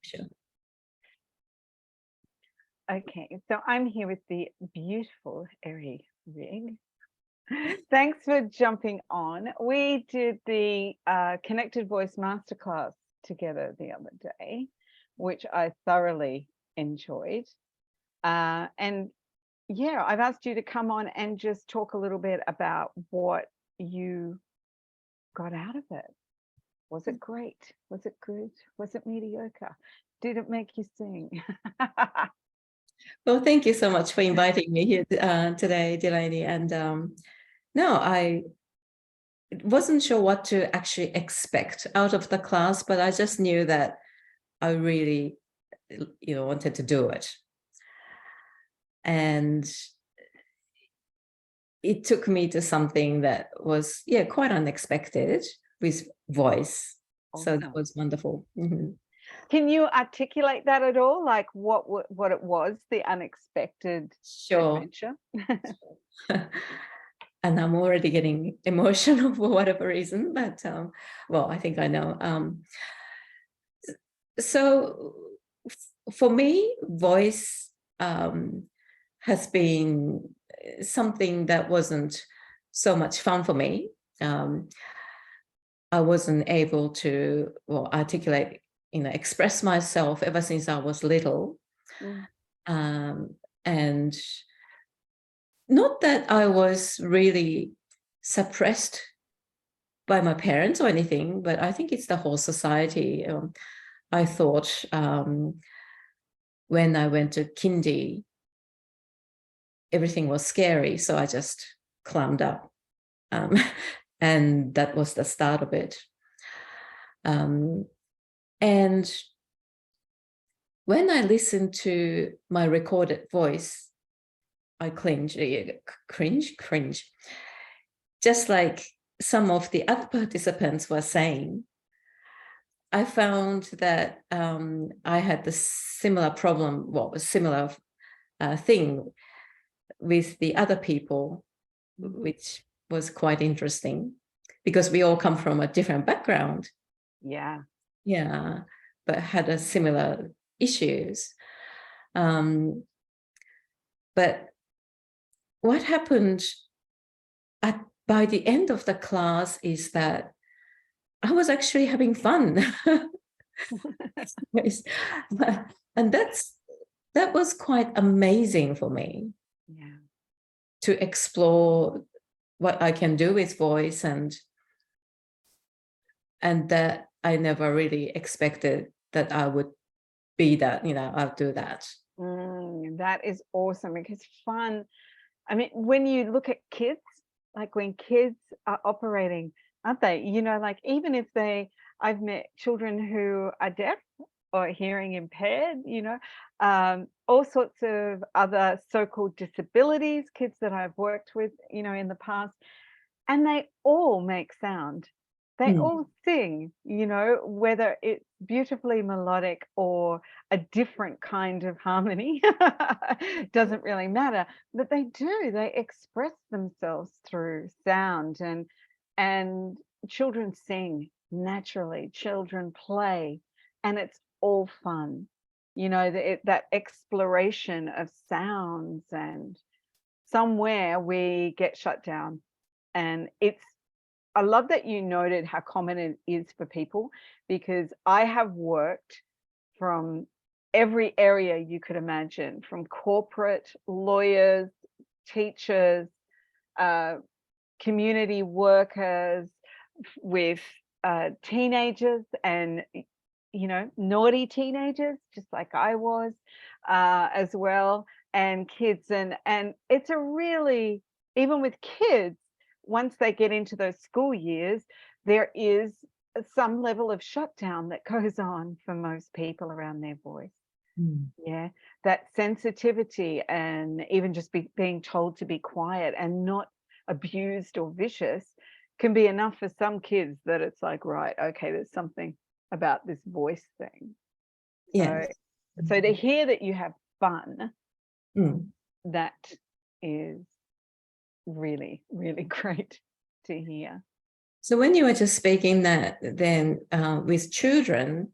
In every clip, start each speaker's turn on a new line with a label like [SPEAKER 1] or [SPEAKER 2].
[SPEAKER 1] Sure.
[SPEAKER 2] Okay, so I'm here with the beautiful Eri Rig. Thanks for jumping on. We did the Connected Voice Masterclass together the other day, which I thoroughly enjoyed. And yeah, I've asked you to come on and just talk a little bit about what you got out of it. Was it great? Was it good? Was it mediocre? Did it make you sing?
[SPEAKER 1] Well, thank you so much for inviting me here today, Delaney. And no, I wasn't sure what to actually expect out of the class, but I just knew that I really, wanted to do it. And it took me to something that was, quite unexpected with voice. So that
[SPEAKER 2] Awesome.
[SPEAKER 1] was wonderful. Mm-hmm.
[SPEAKER 2] Can you articulate that at all? Like what it was, the unexpected
[SPEAKER 1] Sure.
[SPEAKER 2] adventure?
[SPEAKER 1] And I'm already getting emotional for whatever reason, but well, I think I know. So for me, voice has been something that wasn't so much fun for me. I wasn't able to articulate, express myself ever since I was little. And not that I was really suppressed by my parents or anything, but I think it's the whole society. I thought when I went to kindy, everything was scary, so I just climbed up. And that was the start of it. And when I listened to my recorded voice, I cringe. Just like some of the other participants were saying, I found that I had the similar problem, a similar thing with the other people, which was quite interesting because we all come from a different background.
[SPEAKER 2] Yeah.
[SPEAKER 1] Yeah, but had a similar issues. But what happened by the end of the class is that I was actually having fun. And that was quite amazing for me.
[SPEAKER 2] Yeah.
[SPEAKER 1] To explore what I can do with voice, and that I never really expected that I would be that, I'll do that.
[SPEAKER 2] That is awesome because fun. I mean, when you look at kids, like when kids are operating, aren't they? Like even if I've met children who are deaf or hearing impaired, all sorts of other so-called disabilities, kids that I've worked with, in the past, and they all make sound. They all sing, whether it's beautifully melodic or a different kind of harmony, doesn't really matter. But they do, they express themselves through sound, and children sing naturally, children play, and it's all fun. That exploration of sounds, and somewhere we get shut down. And I love that you noted how common it is for people, because I have worked from every area you could imagine, from corporate, lawyers, teachers, community workers, with teenagers, and naughty teenagers, just like I was, as well, and kids, and it's a really, even with kids, once they get into those school years, there is some level of shutdown that goes on for most people around their voice. Yeah, that sensitivity, and even just being told to be quiet and not abused or vicious, can be enough for some kids that it's like, right, okay, there's something about this voice thing.
[SPEAKER 1] Yes.
[SPEAKER 2] So to hear that you have fun, that is really, really great to hear.
[SPEAKER 1] So when you were just speaking that then with children,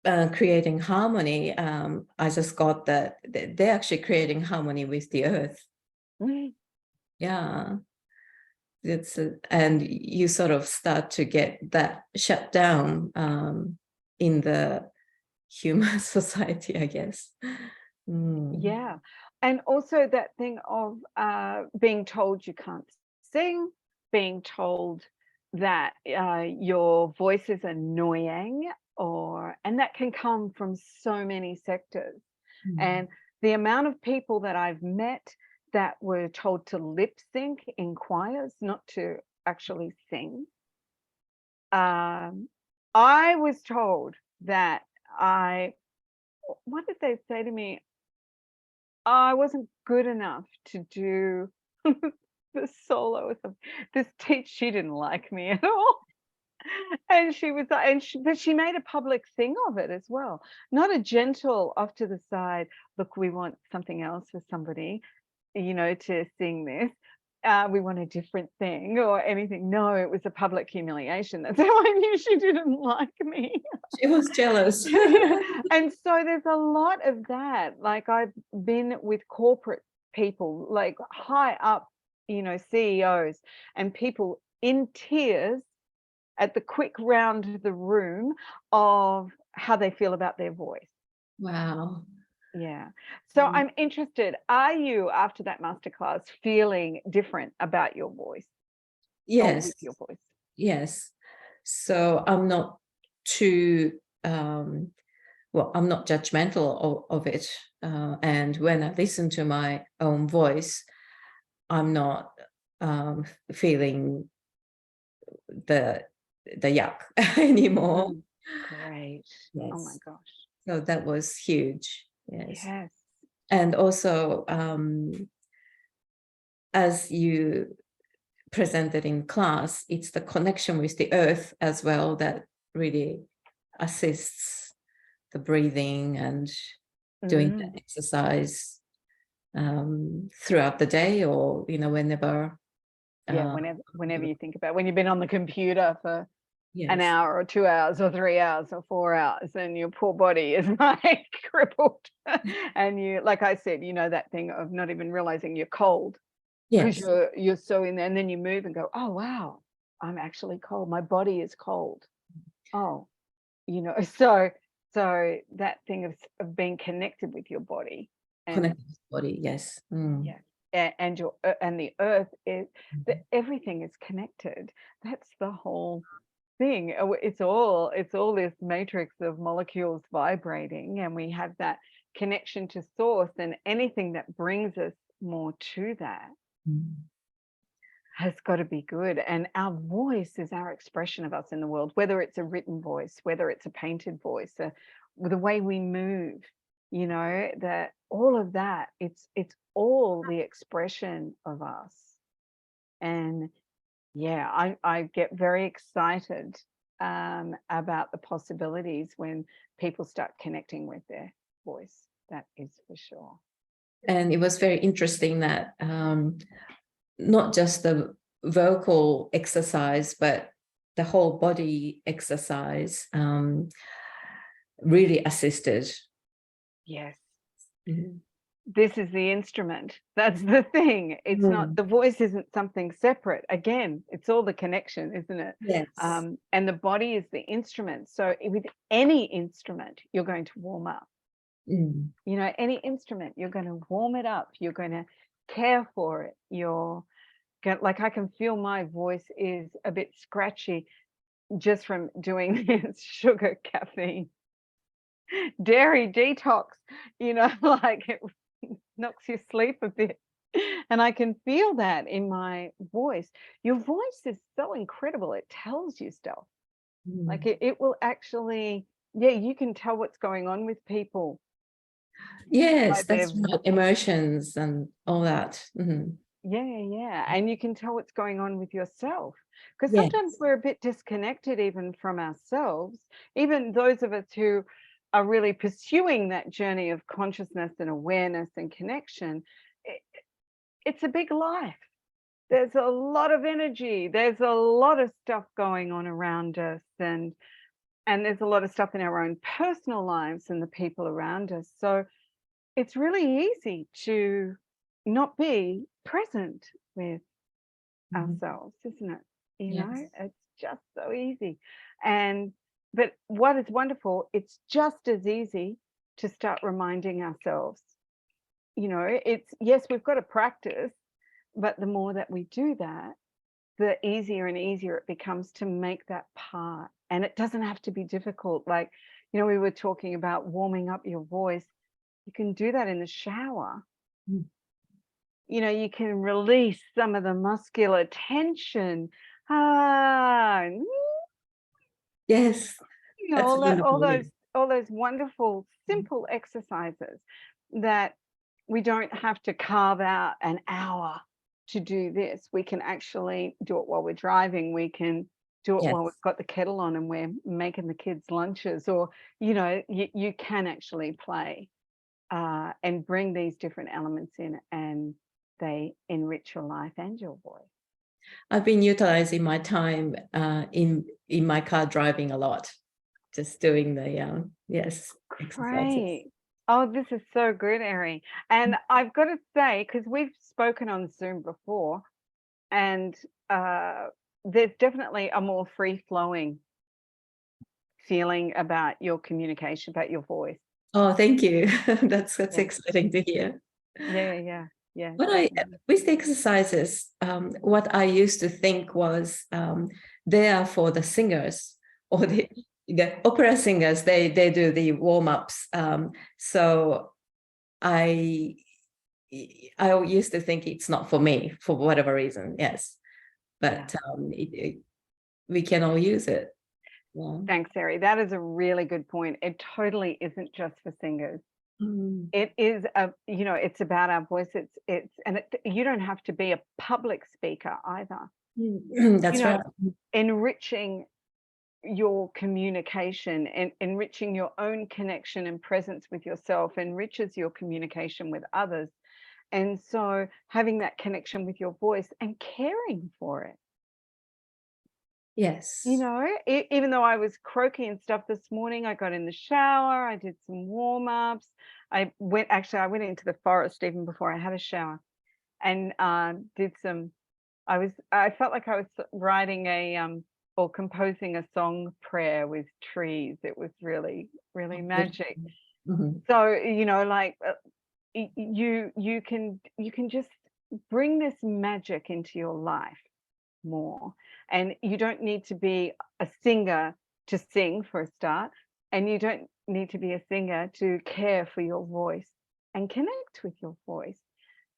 [SPEAKER 1] creating harmony, I just got that they're actually creating harmony with the earth. Yeah. It's and you sort of start to get that shut down in the human society, I guess.
[SPEAKER 2] Yeah. And also that thing of being told you can't sing, being told that your voice is annoying, and that can come from so many sectors. And the amount of people that I've met that were told to lip sync in choirs, not to actually sing. I was told that what did they say to me? I wasn't good enough to do the solo with them. This teacher, she didn't like me at all. And she was, but she made a public thing of it as well. Not a gentle off to the side, look, we want something else for somebody, to sing this. We want a different thing or anything. No, it was a public humiliation. That's how I knew she didn't like me.
[SPEAKER 1] She was jealous.
[SPEAKER 2] And so there's a lot of that. Like I've been with corporate people, like high up, CEOs, and people in tears at the quick round of the room of how they feel about their voice.
[SPEAKER 1] Wow.
[SPEAKER 2] Yeah. So I'm interested, are you, after that masterclass, feeling different about your voice?
[SPEAKER 1] Yes.
[SPEAKER 2] With your voice?
[SPEAKER 1] Yes. So I'm not too, I'm not judgmental of it. And when I listen to my own voice, I'm not feeling the yuck anymore.
[SPEAKER 2] Great.
[SPEAKER 1] Yes.
[SPEAKER 2] Oh my gosh.
[SPEAKER 1] So that was huge. Yes.
[SPEAKER 2] Yes.
[SPEAKER 1] And also, as you presented in class, it's the connection with the earth as well that really assists the breathing and doing the exercise throughout the day, or whenever.
[SPEAKER 2] Yeah, whenever you think about when you've been on the computer for an
[SPEAKER 1] Yes.
[SPEAKER 2] hour or 2 hours or 3 hours or 4 hours and your poor body is like crippled. And you, like I said, that thing of not even realizing you're cold because
[SPEAKER 1] Yes.
[SPEAKER 2] you're so in there, and then you move and go, oh wow, I'm actually cold. My body is cold. Oh, so that thing of being connected with your body and
[SPEAKER 1] Connected with the body. Yes.
[SPEAKER 2] yeah, and your and the earth is that everything is connected. That's the whole thing. It's all this matrix of molecules vibrating, and we have that connection to source, and anything that brings us more to that has got to be good. And our voice is our expression of us in the world, whether it's a written voice, whether it's a painted voice, the way we move, that all of that, it's all the expression of us. And yeah, I get very excited about the possibilities when people start connecting with their voice. That is for sure.
[SPEAKER 1] And it was very interesting that not just the vocal exercise, but the whole body exercise really assisted.
[SPEAKER 2] Yes. This is the instrument. That's the thing. It's not, the voice isn't something separate. Again, it's all the connection, isn't it?
[SPEAKER 1] Yes.
[SPEAKER 2] And the body is the instrument. So with any instrument, you're going to warm up. Any instrument, you're going to warm it up. You're going to care for it. Like I can feel my voice is a bit scratchy just from doing this sugar, caffeine, dairy detox, like it knocks you sleep a bit. And I can feel that in my voice. Your voice is so incredible. It tells you stuff. Like it will actually, you can tell what's going on with people.
[SPEAKER 1] Yes, that's right. Emotions and all that.
[SPEAKER 2] Yeah. And you can tell what's going on with yourself. Because sometimes we're a bit disconnected even from ourselves, even those of us who are really pursuing that journey of consciousness and awareness and connection. It's a big life. There's a lot of energy. There's a lot of stuff going on around us. And And there's a lot of stuff in our own personal lives and the people around us. So it's really easy to not be present with ourselves, isn't it? You know,
[SPEAKER 1] Yes.
[SPEAKER 2] it's just so easy. But what is wonderful, it's just as easy to start reminding ourselves. You know, it's, yes, we've got to practice, but the more that we do that, the easier and easier it becomes to make that part. And it doesn't have to be difficult. Like, you know, we were talking about warming up your voice. You can do that in the shower.
[SPEAKER 1] Mm.
[SPEAKER 2] You know, you can release some of the muscular tension. Ah,
[SPEAKER 1] Yes,
[SPEAKER 2] you know,
[SPEAKER 1] that's wonderful. Yes.
[SPEAKER 2] all those wonderful, simple exercises that we don't have to carve out an hour to do this. We can actually do it while we're driving. We can do it
[SPEAKER 1] Yes.
[SPEAKER 2] while we've got the kettle on and we're making the kids lunches, or, you know, you can actually play and bring these different elements in, and they enrich your life and your voice.
[SPEAKER 1] I've been utilizing my time in my car driving a lot, just doing the yes exercises.
[SPEAKER 2] Great. Oh, this is so good, Erin. And I've got to say, because we've spoken on Zoom before, and there's definitely a more free-flowing feeling about your communication, about your voice.
[SPEAKER 1] Oh, thank you. That's
[SPEAKER 2] Yeah,
[SPEAKER 1] exciting to hear.
[SPEAKER 2] yeah.
[SPEAKER 1] What
[SPEAKER 2] Definitely.
[SPEAKER 1] with the exercises, what I used to think was they are for the singers or the opera singers. They do the warm-ups. So I used to think it's not for me for whatever reason. Yes, but we can all use it. Yeah.
[SPEAKER 2] Thanks, Erin. That is a really good point. It totally isn't just for singers.
[SPEAKER 1] Mm.
[SPEAKER 2] It is you know, it's about our voice. You don't have to be a public speaker either. You
[SPEAKER 1] That's
[SPEAKER 2] know,
[SPEAKER 1] right.
[SPEAKER 2] enriching your communication and enriching your own connection and presence with yourself enriches your communication with others. And so having that connection with your voice and caring for it. You
[SPEAKER 1] Yes.
[SPEAKER 2] know, even though I was croaky and stuff this morning, I got in the shower, I did some warm-ups. I went into the forest even before I had a shower, and did some I felt like I was writing or composing a song prayer with trees. It was really, really magic.
[SPEAKER 1] Mm-hmm.
[SPEAKER 2] So, you know, like you can just bring this magic into your life more. And you don't need to be a singer to sing, for a start. And you don't need to be a singer to care for your voice and connect with your voice.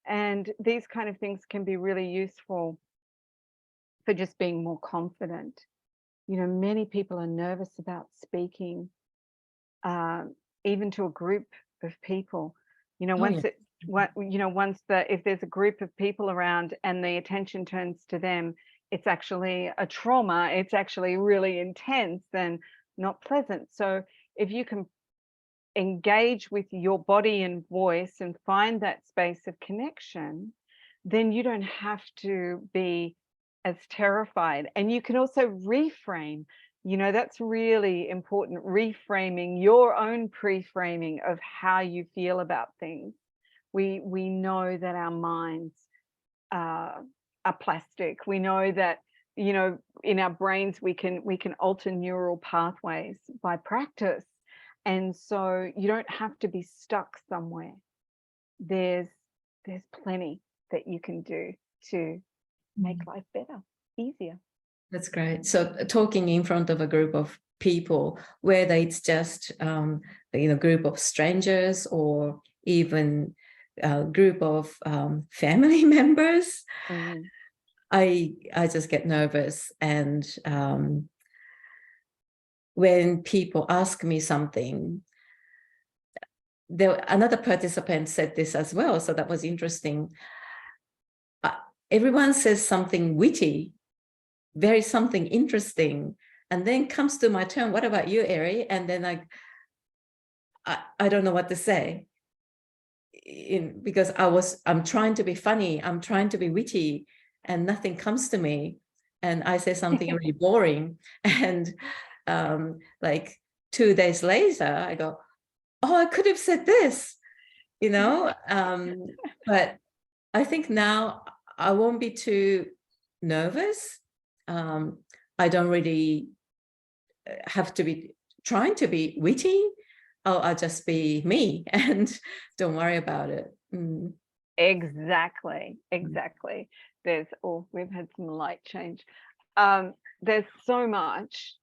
[SPEAKER 2] And these kind of things can be really useful for just being more confident. You know, many people are nervous about speaking, even to a group of people. You know,
[SPEAKER 1] Oh, yeah.
[SPEAKER 2] if there's a group of people around and the attention turns to them, it's actually a trauma. It's actually really intense and not pleasant. So if you can engage with your body and voice and find that space of connection, then you don't have to be as terrified. And you can also reframe. You know, that's really important, reframing your own pre-framing of how you feel about things. We know that our minds are plastic. We know that, you know, in our brains we can alter neural pathways by practice. And so you don't have to be stuck somewhere. There's plenty that you can do to make life better, easier.
[SPEAKER 1] That's great. So talking in front of a group of people, whether it's just group of strangers or even a group of family members,
[SPEAKER 2] Mhm.
[SPEAKER 1] I just get nervous. And when people ask me something, another participant said this as well, so that was interesting. Everyone says something witty, very something interesting, and then comes to my turn. What about you, Eri? And then I don't know what to say, because I'm trying to be funny, I'm trying to be witty, and nothing comes to me, and I say something really boring, and like 2 days later, I go, oh, I could have said this, you know. But I think now I won't be too nervous. I don't really have to be trying to be witty. I'll just be me and don't worry about it.
[SPEAKER 2] Exactly. We've had some light change. There's so much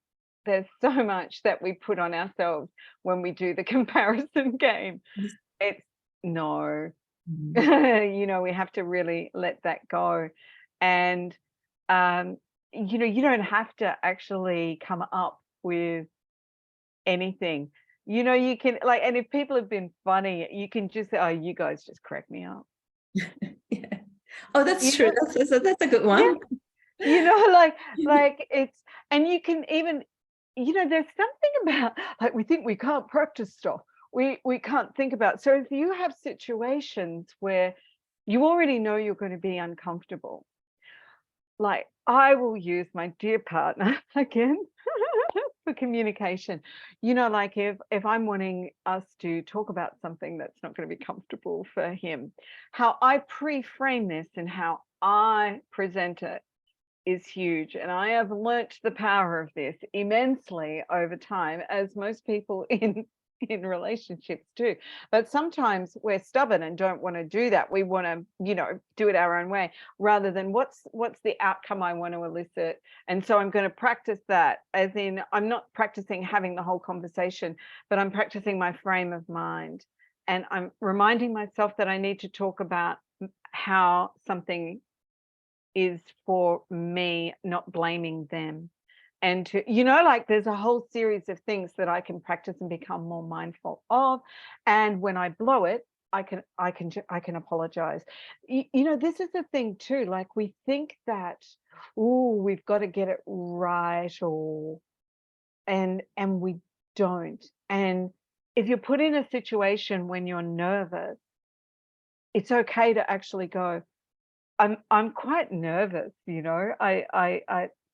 [SPEAKER 2] that we put on ourselves when we do the comparison game. It's no, we have to really let that go. And you don't have to actually come up with anything. You can, like, and if people have been funny, you can just say, oh, you guys just crack me up.
[SPEAKER 1] Yeah. Oh, that's
[SPEAKER 2] You
[SPEAKER 1] true.
[SPEAKER 2] know,
[SPEAKER 1] That's a good one.
[SPEAKER 2] like it's, and you can even, there's something about, like, we think we can't practice stuff. We can't think about. So if you have situations where you already know you're going to be uncomfortable, like, I will use my dear partner again for communication. Like, if I'm wanting us to talk about something that's not going to be comfortable for him, how I pre-frame this and how I present it is huge. And I have learnt the power of this immensely over time, as most people in relationships do. But sometimes we're stubborn and don't want to do that. We want to, do it our own way, rather than what's the outcome I want to elicit. And so I'm going to practice that, as in, I'm not practicing having the whole conversation, but I'm practicing my frame of mind. And I'm reminding myself that I need to talk about how something is for me, not blaming them. And to, like, there's a whole series of things that I can practice and become more mindful of. And when I blow it, I can apologize. This is the thing too, like, we think that, oh, we've got to get it right, and we don't. And if you're put in a situation when you're nervous, it's okay to actually go, I'm quite nervous, I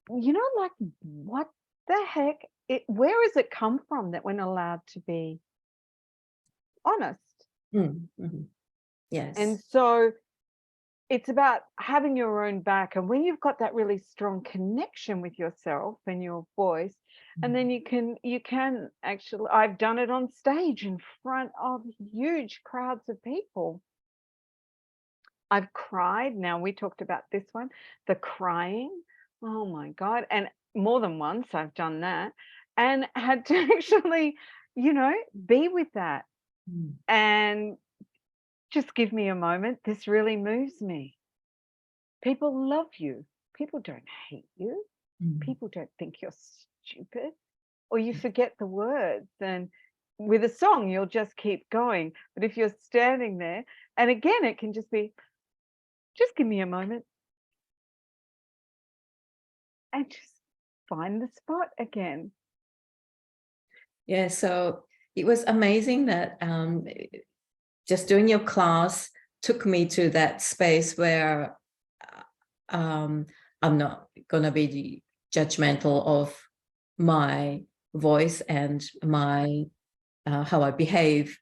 [SPEAKER 2] like, what the heck? Where has it come from that we're not allowed to be honest?
[SPEAKER 1] Yes.
[SPEAKER 2] And so it's about having your own back. And when you've got that really strong connection with yourself and your voice, and then you can actually, I've done it on stage in front of huge crowds of people. I've cried. Now, we talked about this one, the crying. Oh my God. And more than once I've done that and had to actually, be with that and just give me a moment. This really moves me. People love you. People don't hate you. People don't think you're stupid or you forget the words. And with a song, you'll just keep going. But if you're standing there, and again, it can just be, just give me a moment and just find the spot again.
[SPEAKER 1] Yeah, so it was amazing that just doing your class took me to that space where I'm not going to be judgmental of my voice and my how I behave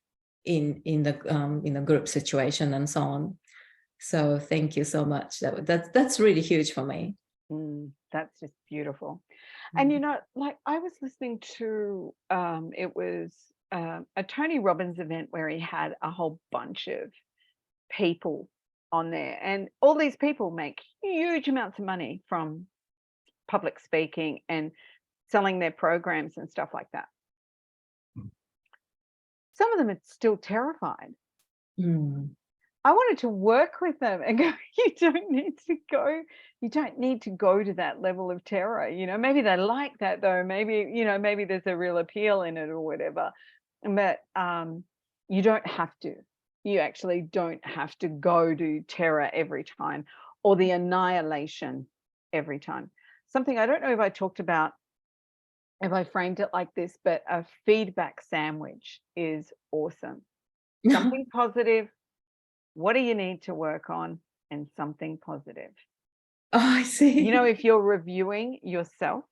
[SPEAKER 1] in the group situation and so on. So thank you so much. That's really huge for me.
[SPEAKER 2] That's just beautiful. And like, I was listening to it was a Tony Robbins event where he had a whole bunch of people on there, and all these people make huge amounts of money from public speaking and selling their programs and stuff like that. Some of them are still terrified. I wanted to work with them and go, you don't need to go to that level of terror. Maybe they like that though. Maybe, maybe there's a real appeal in it or whatever. But you don't have to. You actually don't have to go to terror every time or the annihilation every time. Something, I don't know if I talked about, if I framed it like this, but a feedback sandwich is awesome. Something positive. What do you need to work on? And something positive.
[SPEAKER 1] Oh, I see.
[SPEAKER 2] If you're reviewing yourself,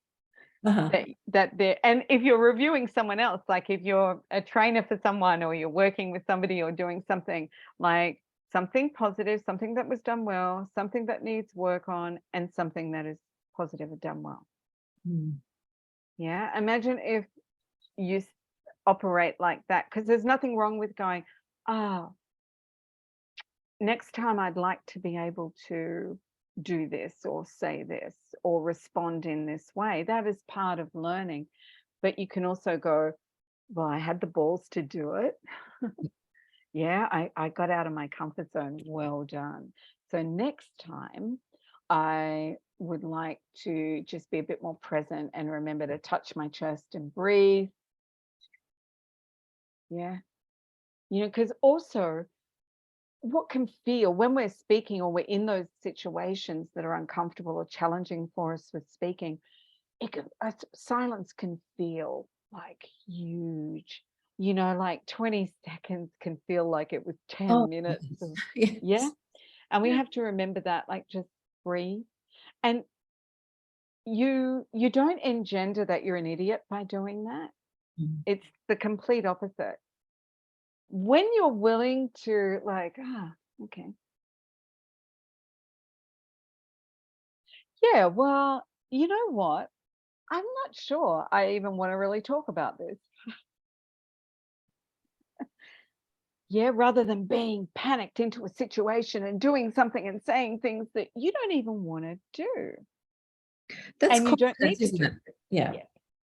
[SPEAKER 1] Uh-huh.
[SPEAKER 2] that they're, and if you're reviewing someone else, like if you're a trainer for someone or you're working with somebody or doing something, like something positive, something that was done well, something that needs work on, and something that is positive and done well.
[SPEAKER 1] Mm.
[SPEAKER 2] Yeah, imagine if you operate like that, because there's nothing wrong with going, oh, next time I'd like to be able to do this or say this or respond in this way. That is part of learning. But you can also go, well, I had the balls to do it. Yeah, I got out of my comfort zone. Well done. So next time, I would like to just be a bit more present and remember to touch my chest and breathe. Yeah. You know, because also what can feel when we're speaking or we're in those situations that are uncomfortable or challenging for us with speaking, it can, silence can feel like huge. You know, like 20 seconds can feel like it was 10
[SPEAKER 1] Oh,
[SPEAKER 2] minutes. Of,
[SPEAKER 1] yes.
[SPEAKER 2] yeah.
[SPEAKER 1] Yes.
[SPEAKER 2] And we have to remember that, like, just breathe. And you don't engender that you're an idiot by doing that.
[SPEAKER 1] Mm.
[SPEAKER 2] It's the complete opposite. When you're willing to, like, okay, yeah, well, you know what? I'm not sure I even want to really talk about this. Yeah, rather than being panicked into a situation and doing something and saying things that you don't even want to do
[SPEAKER 1] That's
[SPEAKER 2] and you don't need
[SPEAKER 1] confidence,
[SPEAKER 2] to
[SPEAKER 1] isn't
[SPEAKER 2] do.
[SPEAKER 1] it? Yeah.
[SPEAKER 2] Yeah,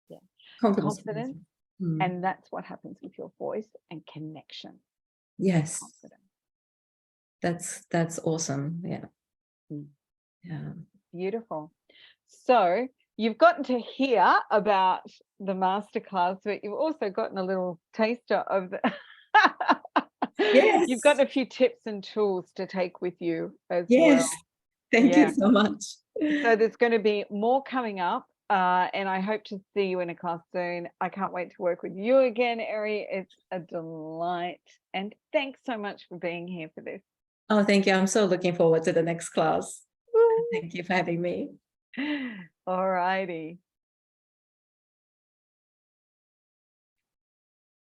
[SPEAKER 2] yeah.
[SPEAKER 1] Confidence.
[SPEAKER 2] Confidence.
[SPEAKER 1] Mm.
[SPEAKER 2] And that's what happens with your voice and connection and
[SPEAKER 1] Yes.
[SPEAKER 2] confidence.
[SPEAKER 1] That's awesome. Yeah.
[SPEAKER 2] Mm.
[SPEAKER 1] Yeah.
[SPEAKER 2] Beautiful. So you've gotten to hear about the masterclass, but you've also gotten a little taster of the you've
[SPEAKER 1] Yes.
[SPEAKER 2] gotten a few tips and tools to take with you as
[SPEAKER 1] Yes.
[SPEAKER 2] well.
[SPEAKER 1] Thank you
[SPEAKER 2] Yeah.
[SPEAKER 1] so much.
[SPEAKER 2] So there's going to be more coming up, and I hope to see you in a class soon. I can't wait to work with you again, Eri. It's a delight. And thanks so much for being here for this.
[SPEAKER 1] Oh, thank you. I'm so looking forward to the next class.
[SPEAKER 2] Woo.
[SPEAKER 1] Thank you for having me.
[SPEAKER 2] All righty.